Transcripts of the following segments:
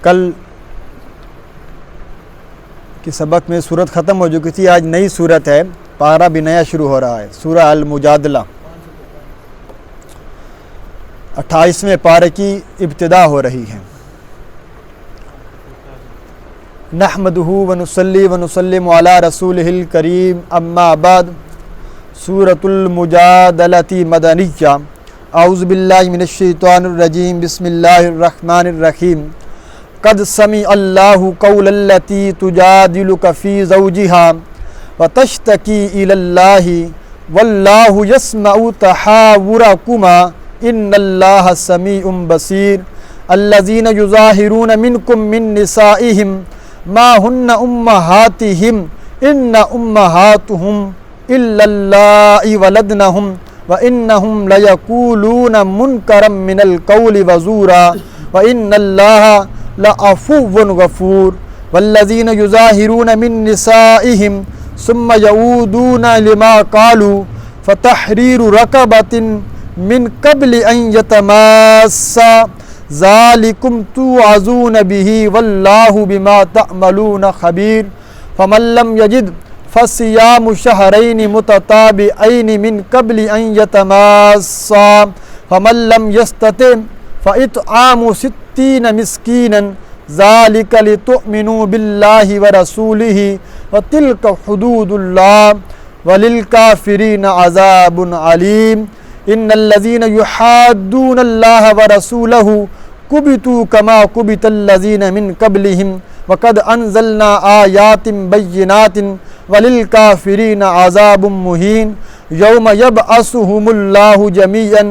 کل کی سبق میں صورت ختم ہو چکی تھی، آج نئی صورت ہے، پارہ بھی نیا شروع ہو رہا ہے۔ سورہ المجادلہ 28ویں پارے کی ابتدا ہو رہی ہے۔ نحمدہ ونصلی ونسلم علی رسولہ الکریم، اما بعد۔ سورۃ المجادلۃ مدنیہ۔ اعوذ باللہ من الشیطان الرجیم، بسم اللہ الرحمن الرحیم۔ قد سمع اللہ قول التی تجادلک فی زوجہا وتشتکی الی اللہ واللہ یسمع تحاورکما ان اللہ سمیع بصیر۔ الذین یظاہرون منکم من نسائہم ما ہن امہاتہم ان امہاتہم الا اللہ ولدنہم وانہم لیقولون منکرا من القول وزورا وان اللہ لعفو غفور۔ والذین یظاہرون من نسائہم ثم یعودون لما قالوا فتحریر رقبۃ من قبل ان یتماسا ذالکم توعظون بہ واللہ بما تعملون خبیر۔ فمن لم یجد فصیام شہرین متتابعین من قبل ان یتماسا فمن لم یستطع فاطعام 60 مسکینا ذالک لتؤمنوا باللہ ورسولہ وتلک حدود اللہ وللکافرین عذاب علیم۔ ان الذین یحادون اللہ ورسولہ کبتوا کما کبت الذین من قبلہم وقد انزلنا آیات بینات وللکافرین عذاب مہین۔ یوم یبعثہم اللہ جمیعا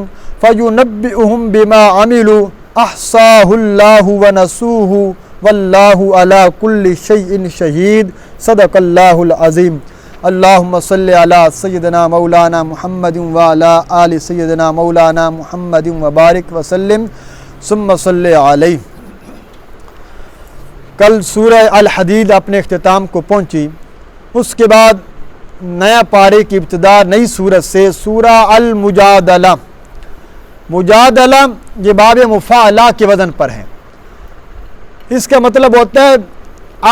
فینبئہم بما عملوا احصاہ اللہ ونسوہ واللہ علی کل شیء شہید۔ صدق اللہ العظیم۔ اللہم صلی علی سیدنا مولانا محمد وعلی آل سیدنا مولانا محمد وبارک وسلم ثم صلی علیہ۔ کل سورہ الحدید اپنے اختتام کو پہنچی، اس کے بعد نیا پارے کی ابتدا نئی سورت سے سورہ المجادلہ۔ مجادلہ یہ باب مفاعلہ کے وزن پر ہے۔ اس کا مطلب ہوتا ہے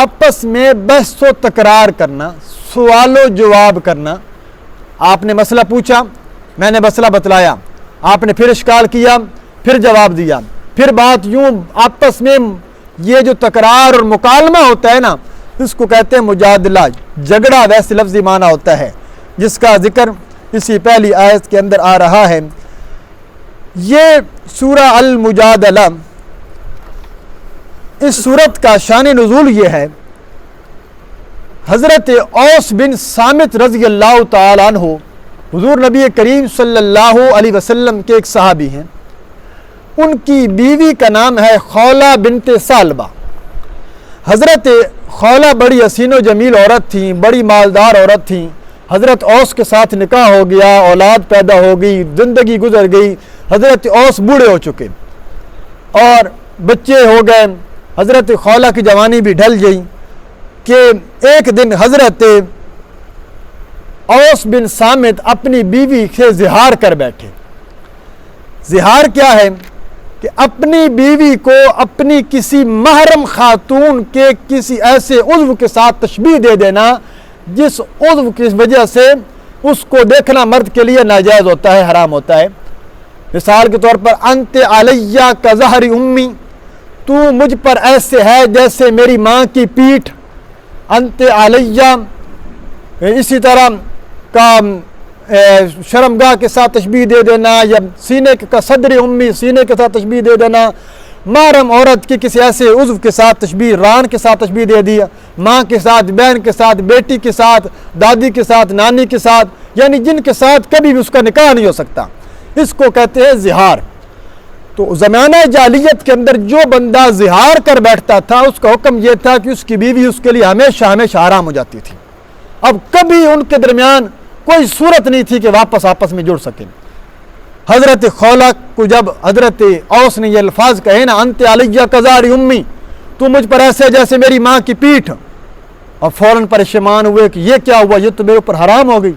آپس میں بحث و تکرار کرنا، سوال و جواب کرنا۔ آپ نے مسئلہ پوچھا، میں نے مسئلہ بتلایا، آپ نے پھر اشکال کیا، پھر جواب دیا، پھر بات یوں آپس میں یہ جو تکرار اور مکالمہ ہوتا ہے نا، اس کو کہتے ہیں مجادلہ۔ جھگڑا ویسے لفظی معنی ہوتا ہے، جس کا ذکر اسی پہلی آیت کے اندر آ رہا ہے۔ یہ سورہ المجادلہ، اس سورت کا شان نزول یہ ہے، حضرت اوس بن صامت رضی اللہ تعالیٰ عنہ حضور نبی کریم صلی اللہ علیہ وسلم کے ایک صحابی ہیں۔ ان کی بیوی کا نام ہے خولہ بنت ثعلبہ۔ حضرت خولہ بڑی حسین و جمیل عورت تھیں، بڑی مالدار عورت تھیں۔ حضرت اوس کے ساتھ نکاح ہو گیا، اولاد پیدا ہو گئی، زندگی گزر گئی۔ حضرت اوس بوڑھے ہو چکے اور بچے ہو گئے، حضرت خولہ کی جوانی بھی ڈھل گئی کہ ایک دن حضرت اوس بن صامت اپنی بیوی سے زہار کر بیٹھے۔ زہار کیا ہے کہ اپنی بیوی کو اپنی کسی محرم خاتون کے کسی ایسے عضو کے ساتھ تشبیہ دے دینا جس عضو کی وجہ سے اس کو دیکھنا مرد کے لیے ناجائز ہوتا ہے، حرام ہوتا ہے۔ مثال کے طور پر انت علیہ کظہر امی، تو مجھ پر ایسے ہے جیسے میری ماں کی پیٹھ۔ انت علیہ، اسی طرح کا شرمگاہ کے ساتھ تشبیہ دے دینا، یا سینے کا صدر امی، سینے کے ساتھ تشبیہ دے دینا۔ محرم عورت کی کسی ایسے عضو کے ساتھ تشبیہ، ران کے ساتھ تشبیہ دے دیا، ماں کے ساتھ، بہن کے ساتھ، بیٹی کے ساتھ، دادی کے ساتھ، نانی کے ساتھ، یعنی جن کے ساتھ کبھی بھی اس کا نکاح نہیں ہو سکتا، اس کو کہتے ہیں زہار۔ تو زمانہ جاہلیت کے اندر جو بندہ زہار کر بیٹھتا تھا، اس کا حکم یہ تھا کہ اس کی بیوی اس کے لیے ہمیشہ ہمیشہ حرام ہو جاتی تھی۔ اب کبھی ان کے درمیان کوئی صورت نہیں تھی کہ واپس آپس میں جڑ سکیں۔ حضرت خولہ کو جب حضرت اوس نے یہ الفاظ کہے نا، انت علیہ کظہر امی، تو مجھ پر ایسے جیسے میری ماں کی پیٹھ، اور فوراً پریشان ہوئے کہ یہ کیا ہوا، یہ تو میرے اوپر حرام ہو گئی۔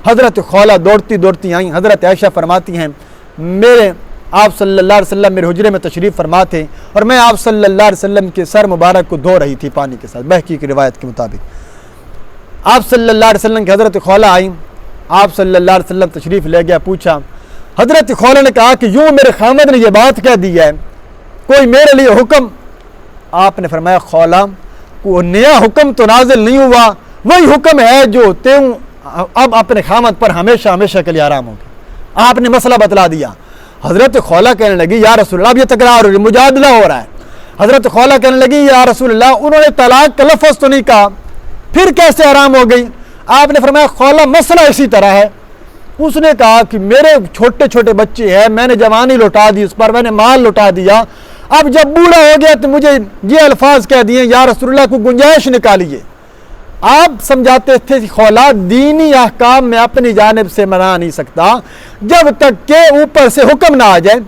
حضرت خولہ دوڑتی دوڑتی آئیں۔ حضرت عائشہ فرماتی ہیں، میرے آپ صلی اللہ علیہ وسلم میرے حجرے میں تشریف فرما تھے اور میں آپ صلی اللہ علیہ وسلم کے سر مبارک کو دھو رہی تھی پانی کے ساتھ، بہقی کی روایت کے مطابق۔ آپ صلی اللہ علیہ وسلم کی حضرت خولہ آئیں، آپ صلی اللہ علیہ وسلم تشریف لے گیا، پوچھا، حضرت خولہ نے کہا کہ یوں میرے خامد نے یہ بات کہہ دی ہے، کوئی میرے لیے حکم؟ آپ نے فرمایا خولہ کوئی نیا حکم تو نازل نہیں ہوا، وہی حکم ہے جو تم اب اپنے خامد پر ہمیشہ ہمیشہ کے لیے آرام ہوگی۔ آپ نے مسئلہ بتلا دیا۔ حضرت خولہ کہنے لگی یا رسول اللہ، اب یہ تکرار ہو رہی، مجادلہ ہو رہا ہے۔ حضرت خولہ کہنے لگی یا رسول اللہ، انہوں نے طلاق کا لفظ تو نہیں کہا، پھر کیسے آرام ہو گئی؟ آپ نے فرمایا خولہ مسئلہ اسی طرح ہے۔ اس نے کہا کہ میرے چھوٹے چھوٹے بچے ہیں، میں نے جوانی لوٹا دی، اس پر میں نے مال لوٹا دیا، اب جب بوڑھا ہو گیا تو مجھے یہ الفاظ کہہ دیے یا رسول اللہ کو گنجائش نکالیے۔ آپ سمجھاتے تھے کہ خولہ دینی احکام میں اپنی جانب سے منا نہیں سکتا جب تک کہ اوپر سے حکم نہ آ جائے۔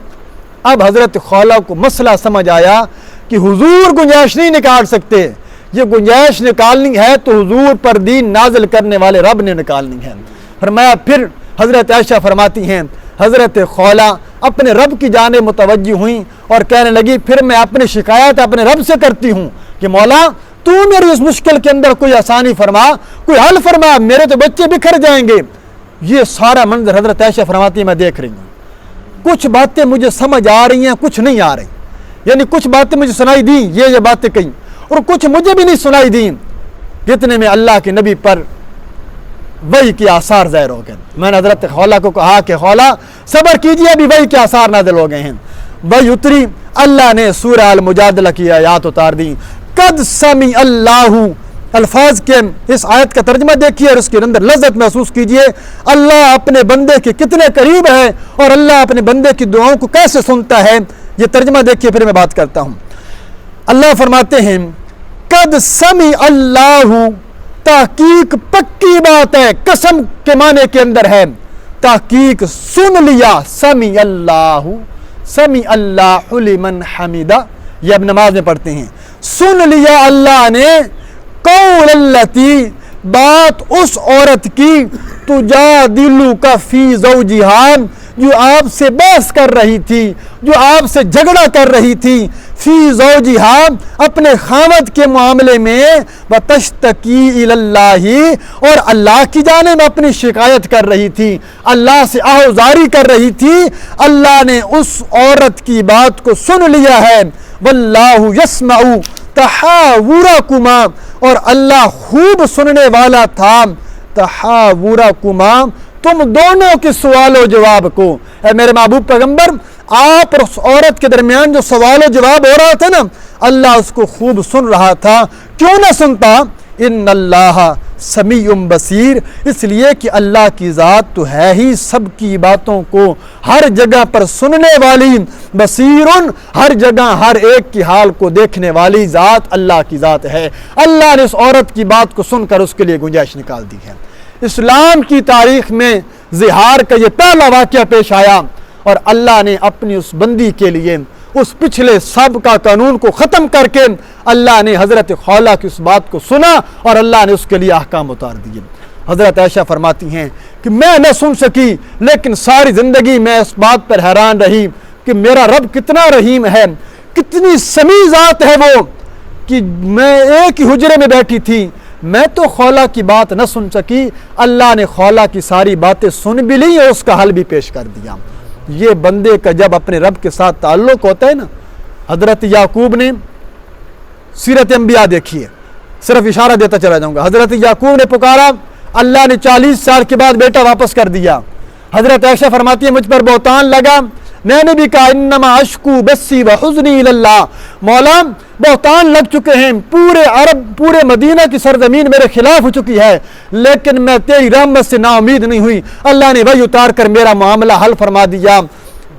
اب حضرت خولہ کو مسئلہ سمجھ آیا کہ حضور گنجائش نہیں نکال سکتے، یہ گنجائش نکالنی ہے تو حضور پر دین نازل کرنے والے رب نے نکالنی ہے۔ فرمایا پھر حضرت عائشہ فرماتی ہیں حضرت خولہ اپنے رب کی جانب متوجہ ہوئیں اور کہنے لگی پھر میں اپنی شکایت اپنے رب سے کرتی ہوں کہ مولا تو میری اس مشکل کے اندر کوئی آسانی فرما، کوئی حل فرما، میرے تو بچے بکھر جائیں گے۔ یہ سارا منظر حضرت عائشہ فرماتی ہے میں دیکھ رہی ہوں، کچھ باتیں مجھے سمجھ آ رہی ہیں، کچھ نہیں آ رہی، یعنی کچھ باتیں مجھے سنائی دیں، یہ باتیں کہیں، اور کچھ مجھے بھی نہیں سنائی دیں، جتنے میں اللہ کے نبی پر وحی کے آثار ظاہر ہو گئے۔ میں نے حضرت خولہ کو کہا کہ خولہ صبر کیجئے، ابھی وحی کے آثار نازل ہو گئے ہیں۔ وحی اتری، اللہ نے سورہ المجادلہ کی آیات اتار دی۔ قد سمع اللہ، الفاظ کے اس آیت کا ترجمہ دیکھیے اور اس کے اندر لذت محسوس کیجئے۔ اللہ اپنے بندے کے کتنے قریب ہے اور اللہ اپنے بندے کی دعاؤں کو کیسے سنتا ہے، یہ ترجمہ دیکھیے پھر میں بات کرتا ہوں۔ اللہ فرماتے ہیں قد سمع اللہ، تحقیق پکی بات ہے، قسم کے معنی کے اندر ہے، تحقیق سن لیا، سمع اللہ، سمع اللہ لمن حمدہ، یہ اب نماز میں پڑھتے ہیں، سن لیا اللہ نے قول اللتی، بات اس عورت کی تجادلک فی زوجہا، جو آپ سے بحث کر رہی تھی، جو آپ سے جھگڑا کر رہی تھی، فی زوجہا، اپنے خاوند کے معاملے میں، وتشتکی الی اللہ، اور اللہ کی جانب اپنی شکایت کر رہی تھی، اللہ سے آہوزاری کر رہی تھی۔ اللہ نے اس عورت کی بات کو سن لیا ہے، واللہ یسمع تحاورکما، اور اللہ خوب سننے والا تھا تحاورکما، تم دونوں کے سوال و جواب کو۔ اے میرے محبوب پیغمبر، آپ اور اس عورت کے درمیان جو سوال و جواب ہو رہا تھا نا، اللہ اس کو خوب سن رہا تھا۔ کیوں نہ سنتا؟ ان اللہ سمیع بصیر، اس لیے کہ اللہ کی ذات تو ہے ہی سب کی باتوں کو ہر جگہ پر سننے والی، بصیر، ہر جگہ ہر ایک کی حال کو دیکھنے والی ذات اللہ کی ذات ہے۔ اللہ نے اس عورت کی بات کو سن کر اس کے لیے گنجائش نکال دی ہے۔ اسلام کی تاریخ میں زہار کا یہ پہلا واقعہ پیش آیا اور اللہ نے اپنی اس بندی کے لیے اس پچھلے سب کا قانون کو ختم کر کے اللہ نے حضرت خولہ کی اس بات کو سنا اور اللہ نے اس کے لیے احکام اتار دیے۔ حضرت عائشہ فرماتی ہیں کہ میں نہ سن سکی لیکن ساری زندگی میں اس بات پر حیران رہی کہ میرا رب کتنا رحیم ہے، کتنی سمیع ذات ہے وہ، کہ میں ایک ہی حجرے میں بیٹھی تھی، میں تو خولہ کی بات نہ سن سکی، اللہ نے خولہ کی ساری باتیں سن بھی لی اور اس کا حل بھی پیش کر دیا۔ یہ بندے کا جب اپنے رب کے ساتھ تعلق ہوتا ہے نا، حضرت یعقوب نے سیرت انبیاء دیکھیے، صرف اشارہ دیتا چلا جاؤں گا۔ حضرت یعقوب نے پکارا، اللہ نے 40 سال کے بعد بیٹا واپس کر دیا۔ حضرت عائشہ فرماتی ہے مجھ پر بہتان لگا، میں نے بھی کہا انما اشکو بسی وحزنی اللہ، مولا بہتان لگ چکے ہیں، پورے عرب، پورے مدینہ کی سرزمین میرے خلاف ہو چکی ہے، لیکن میں تیری رحمت سے نا امید نہیں ہوئی، اللہ نے وحی اتار کر میرا معاملہ حل فرما دیا۔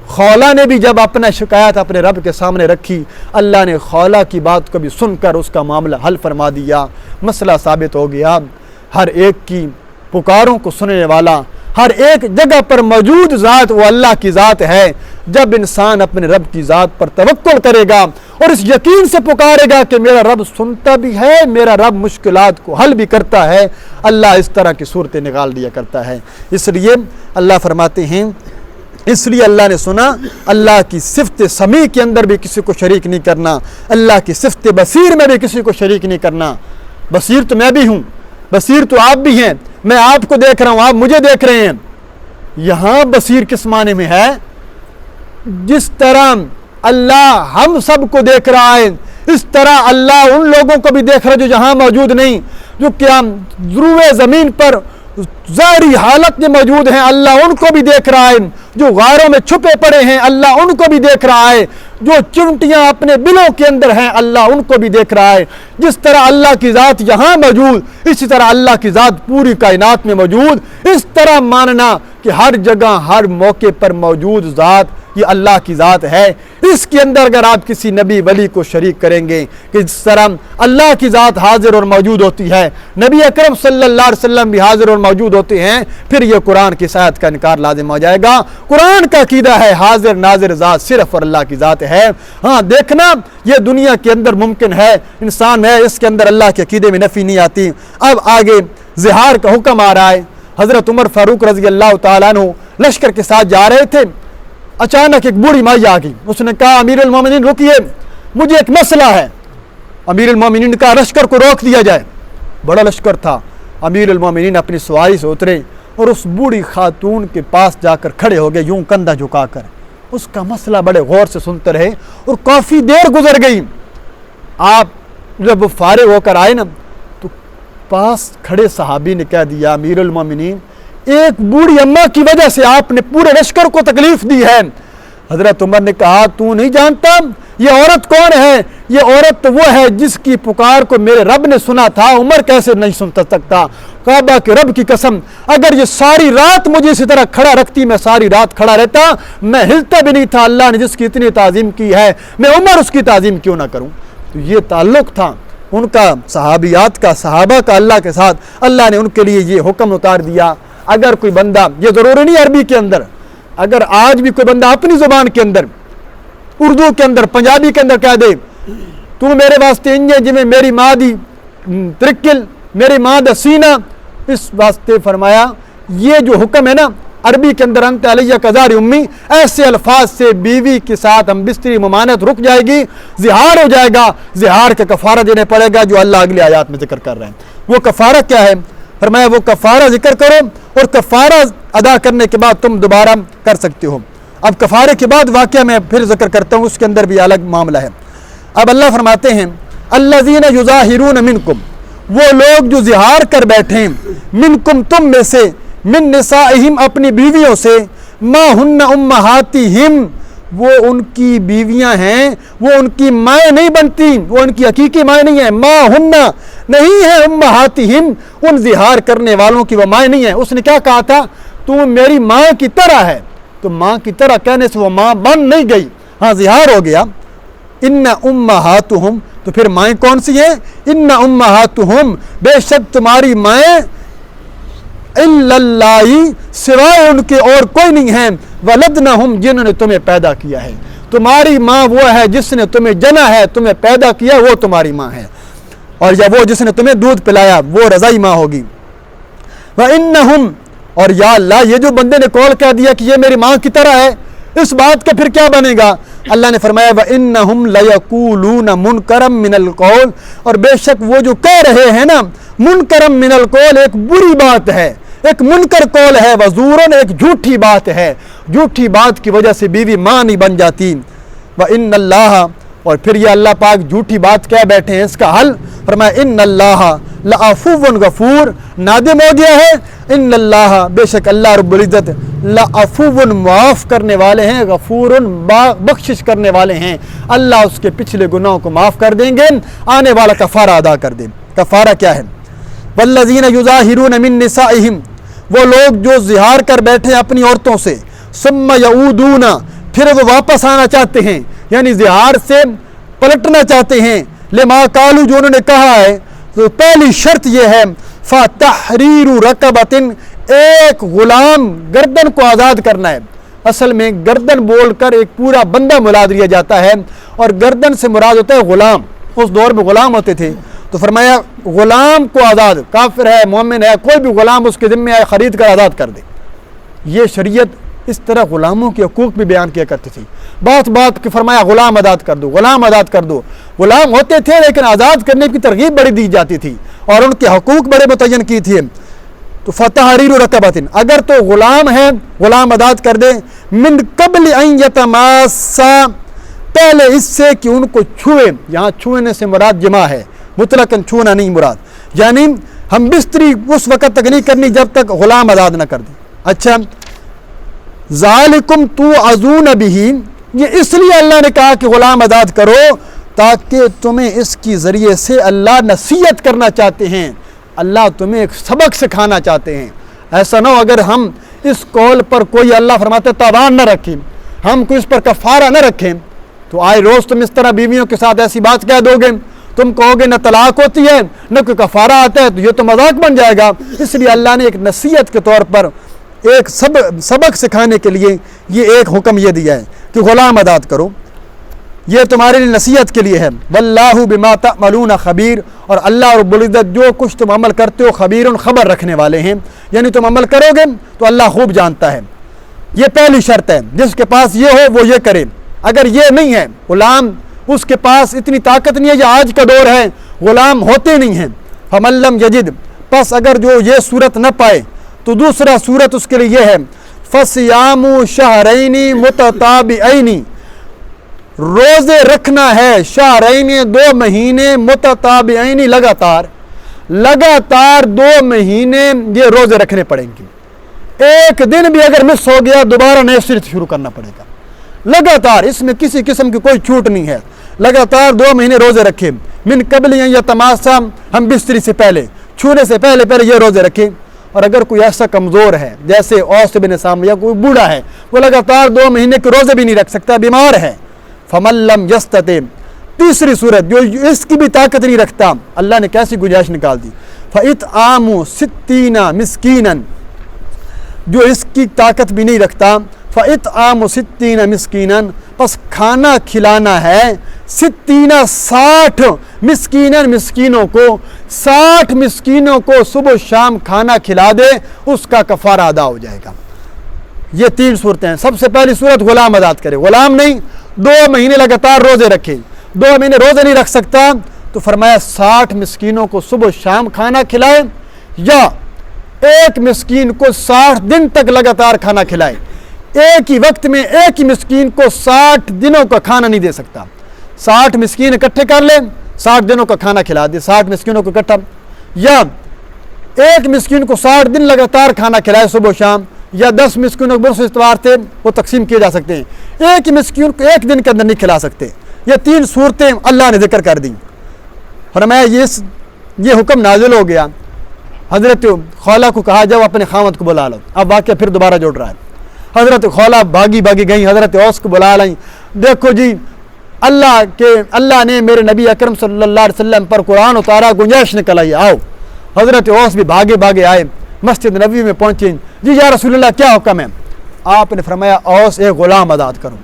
خولہ نے بھی جب اپنا شکایت اپنے رب کے سامنے رکھی، اللہ نے خولہ کی بات کو بھی سن کر اس کا معاملہ حل فرما دیا۔ مسئلہ ثابت ہو گیا، ہر ایک کی پکاروں کو سننے والا، ہر ایک جگہ پر موجود ذات وہ اللہ کی ذات ہے۔ جب انسان اپنے رب کی ذات پر توکل کرے گا اور اس یقین سے پکارے گا کہ میرا رب سنتا بھی ہے، میرا رب مشکلات کو حل بھی کرتا ہے، اللہ اس طرح کی صورتیں نکال دیا کرتا ہے۔ اس لیے اللہ فرماتے ہیں اس لیے اللہ نے سنا اللہ کی صفت سمیع کے اندر بھی کسی کو شریک نہیں کرنا، اللہ کی صفت بصیر میں بھی کسی کو شریک نہیں کرنا۔ بصیر تو میں بھی ہوں، بصیر تو آپ بھی ہیں، میں آپ کو دیکھ رہا ہوں، آپ مجھے دیکھ رہے ہیں۔ یہاں بصیر کس معنی میں ہے؟ جس طرح اللہ ہم سب کو دیکھ رہا ہے، اس طرح اللہ ان لوگوں کو بھی دیکھ رہا ہے جو یہاں موجود نہیں، جو کیا روئے زمین پر ظاہری حالت میں موجود ہیں، اللہ ان کو بھی دیکھ رہا ہے۔ جو غاروں میں چھپے پڑے ہیں، اللہ ان کو بھی دیکھ رہا ہے۔ جو چمٹیاں اپنے بلوں کے اندر ہیں، اللہ ان کو بھی دیکھ رہا ہے۔ جس طرح اللہ کی ذات یہاں موجود، اسی طرح اللہ کی ذات پوری کائنات میں موجود۔ اس طرح ماننا کہ ہر جگہ ہر موقع پر موجود ذات یہ اللہ کی ذات ہے، اس کے اندر اگر آپ کسی نبی ولی کو شریک کریں گے کہ جس طرح اللہ کی ذات حاضر اور موجود ہوتی ہے، نبی اکرم صلی اللہ علیہ وسلم بھی حاضر اور موجود ہوتے ہیں، پھر یہ قرآن کی صحت کا انکار لازم ہو جائے گا۔ قرآن کا عقیدہ ہے حاضر ناظر ذات صرف اور اللہ کی ذات ہے۔ ہاں دیکھنا یہ دنیا کے اندر ممکن ہے، انسان ہے، اس کے اندر اللہ کے عقیدے میں نفی نہیں آتی۔ اب آگے زہار کا حکم آ رہا ہے۔ حضرت عمر فاروق رضی اللہ تعالیٰ عنہ لشکر کے ساتھ جا رہے تھے، اچانک ایک بوڑھی مائی آ گئی۔ اس نے کہا امیر المومنین رکیے، مجھے ایک مسئلہ ہے۔ امیر المومنین نے کہا لشکر کو روک دیا جائے۔ بڑا لشکر تھا۔ امیر المومنین اپنی سواری سے اترے اور اس بوڑھی خاتون کے پاس جا کر کھڑے ہو گئے، یوں کندھا جھکا کر اس کا مسئلہ بڑے غور سے سنتے رہے، اور کافی دیر گزر گئی۔ آپ جب وہ فارغ ہو کر آئے نا تو پاس کھڑے صحابی نے کہہ دیا امیر المومنین ایک بوڑھی اماں کی وجہ سے آپ نے پورے لشکر کو تکلیف دی ہے۔ حضرت عمر نے کہا تو نہیں جانتا یہ عورت کون ہے؟ یہ عورت تو وہ ہے جس کی پکار کو میرے رب نے سنا تھا، عمر کیسے نہیں سن سکتا؟ کعبہ کے رب کی قسم اگر یہ ساری رات مجھے اسی طرح کھڑا رکھتی، میں ساری رات کھڑا رہتا، میں ہلتا بھی نہیں تھا۔ اللہ نے جس کی اتنی تعظیم کی ہے، میں عمر اس کی تعظیم کیوں نہ کروں؟ تو یہ تعلق تھا ان کا صحابیات کا، صحابہ کا اللہ کے ساتھ۔ اللہ نے ان کے لیے یہ حکم اتار دیا، اگر کوئی بندہ، یہ ضروری نہیں عربی کے اندر، اگر آج بھی کوئی بندہ اپنی زبان کے اندر، اردو کے اندر، پنجابی کے اندر کہہ دے تو میرے واسطے انجے جی میں میری ماں دی ترکل، میری ماں دا سینہ، اس واسطے فرمایا یہ جو حکم ہے نا عربی کے اندر انت علیہ کزار امی، ایسے الفاظ سے بیوی کے ساتھ ہم بستری ممانعت رک جائے گی، زہار ہو جائے گا، زہار کا کفارہ دینے پڑے گا جو اللہ اگلی آیات میں ذکر کر رہے ہیں۔ وہ کفارہ کیا ہے؟ فرمایا وہ کفارہ ذکر کرو اور کفارہ ادا کرنے کے بعد تم دوبارہ کر سکتے ہو۔ اب کفارے کے بعد واقعہ میں پھر ذکر کرتا ہوں، اس کے اندر بھی الگ معاملہ ہے۔ اب اللہ فرماتے ہیں الذین یظاہرون منکم، وہ لوگ جو زہار کر بیٹھیں، منکم تم میں سے، من نسائہم اپنی بیویوں سے، ما ہن امہاتہم وہ ان کی بیویاں ہیں، وہ ان کی مائیں نہیں بنتی، وہ ان کی حقیقی مائیں نہیں ہیں، ما ہن نہیں ہے امہاتہم ان زہار کرنے والوں کی وہ مائیں نہیں ہیں۔ اس نے کیا کہا تھا؟ تو میری ماں کی طرح ہے، تو ماں کی طرح کہنے سے وہ ماں بن نہیں گئی، ہاں زہار ہو گیا۔ ان امہاتہم تو پھر مائیں کون سی ہیں؟ ان امہاتہم بے شک تمہاری مائیں، الا اللہ سوائے ان کے اور کوئی نہیں ہیں، ولدنہم جنہوں نے تمہیں پیدا کیا ہے۔ تمہاری ماں وہ ہے جس نے تمہیں جنا ہے، تمہیں پیدا کیا، وہ تمہاری ماں ہے، اور یا وہ جس نے تمہیں دودھ پلایا وہ رضائی ماں ہوگی۔ وَإِنَّهُمْ اور یا اللہ یہ جو بندے نے قول کہہ دیا کہ یہ میری ماں کی طرح ہے، اس بات کا پھر کیا بنے گا؟ اللہ نے فرمایا وَإِنَّهُمْ لَيَقُولُونَ مُنْكَرًا مِنَ الْقَوْلِ اور بے شک وہ جو کہہ رہے ہیں نا منکرم من القول، ایک بری بات ہے، ایک منکر قول ہے، وزورن ایک جھوٹی بات ہے، جھوٹی بات کی وجہ سے بیوی ماں نہیں بن جاتی۔ وَإِنَّ اللَّهَ اور پھر یہ اللہ پاک جھوٹی بات کہہ بیٹھے ہیں، اس کا حل فرمایا ان اللہ لعفو غفور، نادم ہو گیا ہے، ان اللہ بے شک اللہ رب العزت لعفو معاف کرنے والے ہیں، غفور بخشش کرنے والے ہیں، اللہ اس کے پچھلے گناہوں کو معاف کر دیں گے، آنے والا کفارہ ادا کر دیں۔ کفارہ کیا ہے؟ والذین یظاہرون من نسائہم وہ لوگ جو زہار کر بیٹھے اپنی عورتوں سے، ثم یعودون پھر وہ واپس آنا چاہتے ہیں، یعنی زہار سے پلٹنا چاہتے ہیں، لما قالوا جو انہوں نے کہا ہے، تو پہلی شرط یہ ہے فَتَحْرِيرُ رَقَبَةٍ ایک غلام گردن کو آزاد کرنا ہے۔ اصل میں گردن بول کر ایک پورا بندہ مراد لیا جاتا ہے، اور گردن سے مراد ہوتا ہے غلام، اس دور میں غلام ہوتے تھے، تو فرمایا غلام کو آزاد، کافر ہے مومن ہے کوئی بھی غلام اس کے ذمہ ہے، خرید کر آزاد کر دے۔ یہ شریعت اس طرح غلاموں کے حقوق بھی بیان کیا کرتی تھی. بات بات کہ فرمایا غلام آزاد کر دو، غلام آزاد کر دو. غلام ہوتے تھے لیکن آزاد کرنے کی ترغیب بڑی دی جاتی تھی اور ان کے حقوق بڑے متعین کی تھی. تو فتحریر رقبۃ، اگر تو غلام ہے غلام آزاد کر دے، من قبل ان یتماسا، پہلے اس سے کہ ان کو چھوئے. یہاں چھونے سے مراد جمع ہے، مطلقاً چھونا نہیں مراد، یعنی ہم بستری اس وقت تک نہیں کرنی جب تک غلام آزاد نہ کر دیں. اچھا، ذالکم توعظون بہ، یہ اس لیے اللہ نے کہا کہ غلام آزاد کرو تاکہ تمہیں اس کی ذریعے سے اللہ نصیحت کرنا چاہتے ہیں، اللہ تمہیں ایک سبق سکھانا چاہتے ہیں. ایسا نہ ہو اگر ہم اس قول پر کوئی اللہ فرماتے تاوان نہ رکھیں، ہم کو اس پر کفارہ نہ رکھیں، تو آئے روز تم اس طرح بیویوں کے ساتھ ایسی بات کہہ دو گے، تم کہو گے نہ طلاق ہوتی ہے نہ کوئی کفارہ آتا ہے، تو یہ تو مذاق بن جائے گا. اس لیے اللہ نے ایک نصیحت کے طور پر ایک سبق سکھانے کے لیے یہ ایک حکم یہ دیا ہے کہ غلام آزاد کرو، یہ تمہارے لیے نصیحت کے لیے ہے. واللہ بما تعملون خبیر، اور اللہ رب العزت جو کچھ تم عمل کرتے ہو خبیر، خبر رکھنے والے ہیں، یعنی تم عمل کرو گے تو اللہ خوب جانتا ہے. یہ پہلی شرط ہے، جس کے پاس یہ ہو وہ یہ کرے. اگر یہ نہیں ہے غلام، اس کے پاس اتنی طاقت نہیں ہے، یا آج کا دور ہے غلام ہوتے نہیں ہیں، فمن لم یجد، پس اگر جو یہ صورت نہ پائے تو دوسرا صورت اس کے لیے یہ ہے فصیام شہرین متتابعین، روزے رکھنا ہے شہرین 2 مہینے متتابعین، لگاتار 2 مہینے یہ روزے رکھنے پڑیں گے. ایک دن بھی اگر مس ہو گیا دوبارہ نئے سرے سے شروع کرنا پڑے گا. لگاتار اس میں کسی قسم کی کوئی چھوٹ نہیں ہے، لگاتار 2 مہینے روزے رکھیں. من قبل یا تماسا، ہم بستری سے پہلے، چھونے سے پہلے یہ روزے رکھیں. اور اگر کوئی ایسا کمزور ہے جیسے اوس بن سام، یا کوئی بوڑھا ہے وہ لگاتار 2 مہینے کے روزے بھی نہیں رکھ سکتا، بیمار ہے، فمن لم یستطع، تیسری صورت جو اس کی بھی طاقت نہیں رکھتا، اللہ نے کیسی گنجائش نکال دی، فاطعام 60 مسکینا، جو اس کی طاقت بھی نہیں رکھتا، فاطعام 60 مسکینا، پس کھانا کھلانا ہے 60 مسکینوں کو، 60 مسکینوں کو صبح شام کھانا کھلا دے، اس کا کفارہ ادا ہو جائے گا. یہ 3 صورتیں ہیں. سب سے پہلی صورت غلام آزاد کرے، غلام نہیں، 2 مہینے لگاتار روزے رکھے. 2 مہینے روزے نہیں رکھ سکتا تو فرمایا 60 مسکینوں کو صبح شام کھانا کھلائے، یا ایک مسکین کو 60 دن تک لگاتار کھانا کھلائے. ایک ہی وقت میں ایک ہی مسکین کو 60 دنوں کا کھانا نہیں دے سکتا. 60 مسکین اکٹھے کر لے، 60 دنوں کا کھانا کھلا دے، 60 مسکینوں کو اکٹھا، یا ایک مسکین کو 60 دن لگاتار کھانا کھلائے صبح شام، یا 10 مسکینوں کو برس اتوار تھے وہ تقسیم کیے جا سکتے ہیں. ایک ہی مسکین کو ایک دن کے اندر نہیں کھلا سکتے. یہ 3 صورتیں اللہ نے ذکر کر دیں. فرمایا یہ حکم نازل ہو گیا. حضرت خولہ کو کہا جاؤ اپنے خاوند کو بلا لو. اب واقعہ پھر دوبارہ جوڑ رہا ہے. حضرت خولہ بھاگی گئیں، حضرت اوس کو بلا لیں. دیکھو جی، اللہ نے میرے نبی اکرم صلی اللہ علیہ وسلم پر قرآن اتارا، گنجائش نکل آئی، آؤ. حضرت اوس بھی بھاگے آئے، مسجد نبوی میں پہنچے. جی یا رسول اللہ کیا حکم ہے؟ آپ نے فرمایا اوس ایک غلام آزاد کرو.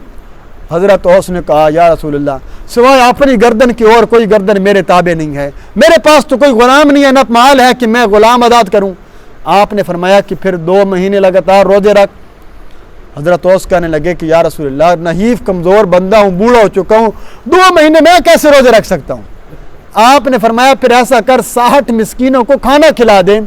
حضرت اوس نے کہا یا رسول اللہ، سوائے اپنی گردن کی اور کوئی گردن میرے تابع نہیں ہے، میرے پاس تو کوئی غلام نہیں ہے، نہ مال ہے کہ میں غلام آزاد کروں. آپ نے فرمایا کہ پھر 2 مہینے لگاتار روزے رکھ. حضرت اوس کہنے لگے کہ یا رسول اللہ، نحیف کمزور بندہ ہوں، بوڑھا ہو چکا ہوں، 2 مہینے میں کیسے روزے رکھ سکتا ہوں؟ آپ نے فرمایا پھر ایسا کر 60 مسکینوں کو کھانا کھلا دیں.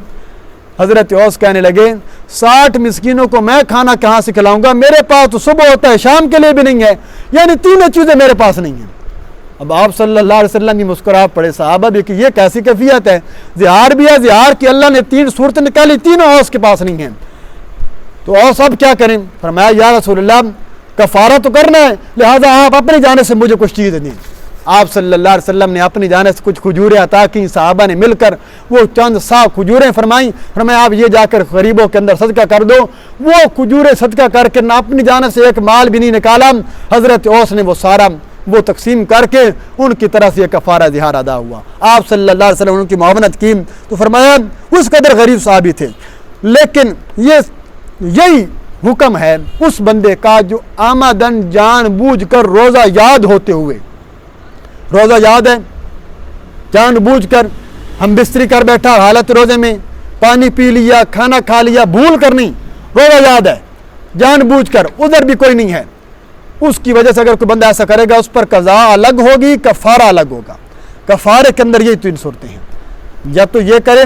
حضرت اوس کہنے لگے 60 مسکینوں کو میں کھانا کہاں سے کھلاؤں گا، میرے پاس تو صبح ہوتا ہے شام کے لیے بھی نہیں ہے، یعنی 3 چیزیں میرے پاس نہیں ہیں. اب آپ صلی اللہ علیہ وسلم کی مسکرا پڑے، صحابہ بھی کہ یہ کیسی کیفیت ہے، زہار بھی ہے، زہار کی اللہ نے 3 صورتیں نکالی، تینوں اوس کے پاس نہیں ہیں. تو اوس اب کیا کریں؟ فرمایا یا رسول اللہ، کفارہ تو کرنا ہے، لہذا آپ اپنی جانب سے مجھے کچھ چیز دیں. آپ صلی اللہ علیہ وسلم نے اپنی جانب سے کچھ کھجوریں عطا کی. صحابہ نے مل کر وہ چند سا کھجوریں فرمائیں. فرمایا آپ یہ جا کر غریبوں کے اندر صدقہ کر دو. وہ کھجوریں صدقہ کر کے نہ اپنی جانب سے ایک مال بھی نہیں نکالا. حضرت اوس نے وہ سارا وہ تقسیم کر کے ان کی طرح سے یہ کفارہ ظہار ادا ہوا. آپ صلی اللہ علیہ وسلم ان کی معاونت کی. تو فرمایا اس قدر غریب صحابی تھے، لیکن یہی حکم ہے اس بندے کا جو آمدن جان بوجھ کر روزہ یاد ہوتے ہوئے، روزہ یاد ہے، جان بوجھ کر ہم بستری کر بیٹھا حالت روزے میں، پانی پی لیا، کھانا کھا لیا، بھول کر نہیں، روزہ یاد ہے، جان بوجھ کر، ادھر بھی کوئی نہیں ہے، اس کی وجہ سے اگر کوئی بندہ ایسا کرے گا اس پر قضا الگ ہوگی، کفارہ الگ ہوگا۔ کفارے کے اندر یہ تین صورتیں ہیں، یا تو یہ کرے،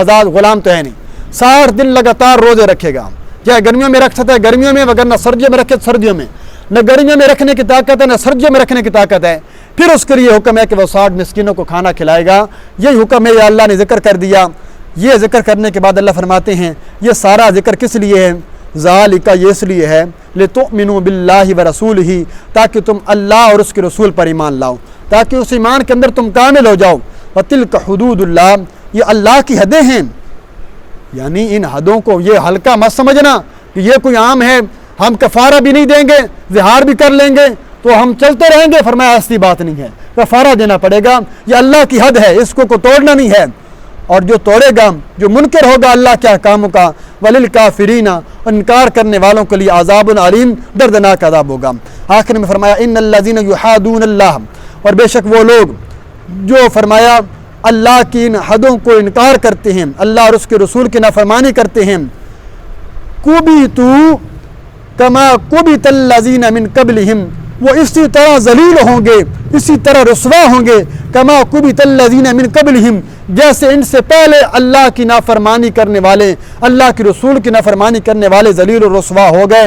آزاد غلام تو ہے نہیں، 60 دن لگاتار روزے رکھے گا، چاہے گرمیوں میں رکھ سکتا ہے گرمیوں میں، وگرنہ سردیوں میں رکھے سردیوں میں، نہ گرمیوں میں رکھنے کی طاقت ہے نہ سردیوں میں رکھنے کی طاقت ہے، پھر اس کے لیے حکم ہے کہ وہ 60 مسکینوں کو کھانا کھلائے گا۔ یہی حکم ہے، یہ اللہ نے ذکر کر دیا۔ یہ ذکر کرنے کے بعد اللہ فرماتے ہیں یہ سارا ذکر کس لیے ہے؟ ذالک، یہ اس لیے ہے لتؤمنوا باللہ ورسولہ، تاکہ تم اللہ اور اس کے رسول پر ایمان لاؤ، تاکہ اس ایمان کے اندر تم کامل ہو جاؤ۔ وتلک حدود اللہ، یہ اللہ کی حدیں ہیں، یعنی ان حدوں کو یہ ہلکا مت سمجھنا کہ یہ کوئی عام ہے، ہم کفارہ بھی نہیں دیں گے، زہار بھی کر لیں گے تو ہم چلتے رہیں گے۔ فرمایا ایسی بات نہیں ہے، کفارہ دینا پڑے گا، یہ اللہ کی حد ہے، اس کو توڑنا نہیں ہے، اور جو توڑے گا، جو منکر ہوگا اللہ کے احکاموں کا، وللکافرین، انکار کرنے والوں کے لیے عذاب علیم، دردناک عذاب ہوگا۔ آخر میں فرمایا ان الذین یحادون اللہ، اور بے شک وہ لوگ جو فرمایا اللہ کی ان حدوں کو انکار کرتے ہیں، اللہ اور اس کے رسول کی نافرمانی کرتے ہیں، کبیتوا کما کبت الذین من قبلہم، وہ اسی طرح ذلیل ہوں گے، اسی طرح رسوا ہوں گے، کما کبت الذین من قبلہم، جیسے ان سے پہلے اللہ کی نافرمانی کرنے والے، اللہ کے رسول کی نافرمانی کرنے والے ذلیل و رسوا ہو گئے۔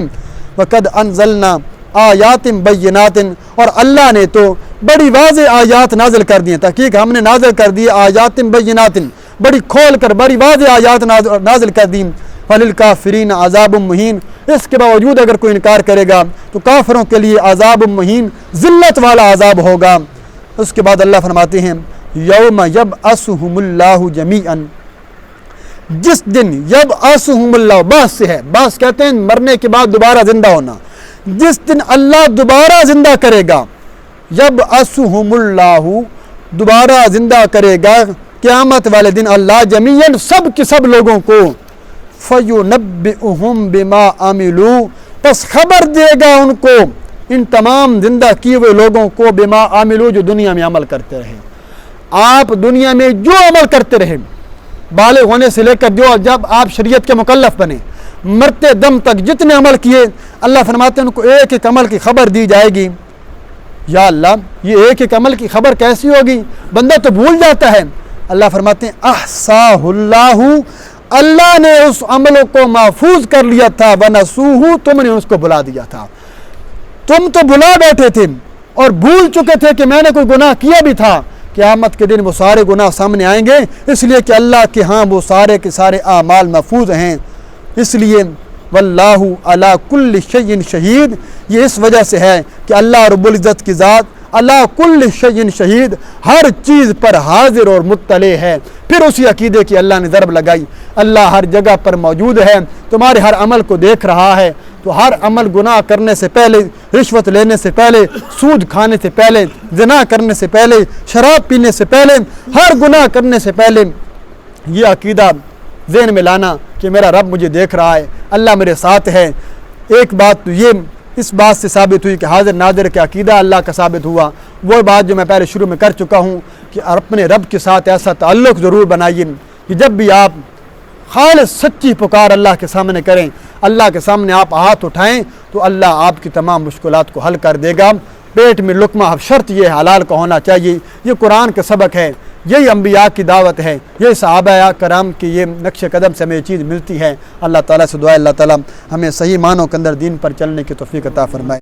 وقد انزلنا آیات بینات، اور اللہ نے تو بڑی واضح آیات نازل کر دی ہیں، تحقیق ہم نے نازل کر دی آیات بینات، بڑی کھول کر بڑی واضح آیات نازل کر دی۔ وللکافرین عذاب مہین، اس کے باوجود اگر کوئی انکار کرے گا تو کافروں کے لیے عذاب مہین، ذلت والا عذاب ہوگا۔ اس کے بعد اللہ فرماتے ہیں یوم یبعثہم اللہ جمیعا، جس دن یبعثہم اللہ، بعث سے ہے، بعث کہتے ہیں مرنے کے بعد دوبارہ زندہ ہونا، جس دن اللہ دوبارہ زندہ کرے گا، یبعثہم اللہ، دوبارہ زندہ کرے گا قیامت والے دن اللہ، جمیعا، سب کے سب لوگوں کو، فَيُنَبِّئُهُمْ بِمَا عَمِلُوا، پس خبر دے گا ان کو، ان تمام زندہ کیے ہوئے لوگوں کو، بما عملوا، جو دنیا میں عمل کرتے رہے۔ آپ دنیا میں جو عمل کرتے رہے، بالغ ہونے سے لے کر جب آپ شریعت کے مکلف بنے، مرتے دم تک جتنے عمل کیے، اللہ فرماتے ہیں ان کو ایک ایک عمل کی خبر دی جائے گی۔ یا اللہ، یہ ایک ایک عمل کی خبر کیسی ہوگی؟ بندہ تو بھول جاتا ہے۔ اللہ فرماتے ہیں احصاہ اللہ، اللہ نے اس عملوں کو محفوظ کر لیا تھا، ونسوہ، تم نے اس کو بھلا دیا تھا۔ تم تو بھلا بیٹھے تھے اور بھول چکے تھے کہ میں نے کوئی گناہ کیا بھی تھا۔ قیامت کے دن وہ سارے گناہ سامنے آئیں گے، اس لیے کہ اللہ کے ہاں وہ سارے کے سارے اعمال محفوظ ہیں۔ اس لیے واللہ علی کل شیء شہید، یہ اس وجہ سے ہے کہ اللہ رب العزت کی ذات علی کل شیء شہید، ہر چیز پر حاضر اور مطلع ہے۔ پھر اسی عقیدے کی اللہ نے ضرب لگائی، اللہ ہر جگہ پر موجود ہے، تمہارے ہر عمل کو دیکھ رہا ہے، تو ہر عمل گناہ کرنے سے پہلے، رشوت لینے سے پہلے، سود کھانے سے پہلے، زنا کرنے سے پہلے، شراب پینے سے پہلے، ہر گناہ کرنے سے پہلے یہ عقیدہ ذہن میں لانا کہ میرا رب مجھے دیکھ رہا ہے، اللہ میرے ساتھ ہے۔ ایک بات تو یہ اس بات سے ثابت ہوئی کہ حاضر ناظر کا عقیدہ اللہ کا ثابت ہوا، وہ بات جو میں پہلے شروع میں کر چکا ہوں کہ اپنے رب کے ساتھ ایسا تعلق ضرور بنائیے کہ جب بھی آپ خالص سچی پکار اللہ کے سامنے کریں، اللہ کے سامنے آپ ہاتھ اٹھائیں تو اللہ آپ کی تمام مشکلات کو حل کر دے گا۔ پیٹ میں لقمہ شرط یہ حلال کا ہونا چاہیے، یہ قرآن کا سبق ہے، یہی انبیاء کی دعوت ہے، یہ صحابہ کرام کی یہ نقش قدم سے ہمیں یہ چیز ملتی ہے۔ اللہ تعالیٰ سے دعا ہے اللہ تعالیٰ ہمیں صحیح معنوں کے اندر دین پر چلنے کی توفیق عطا فرمائے۔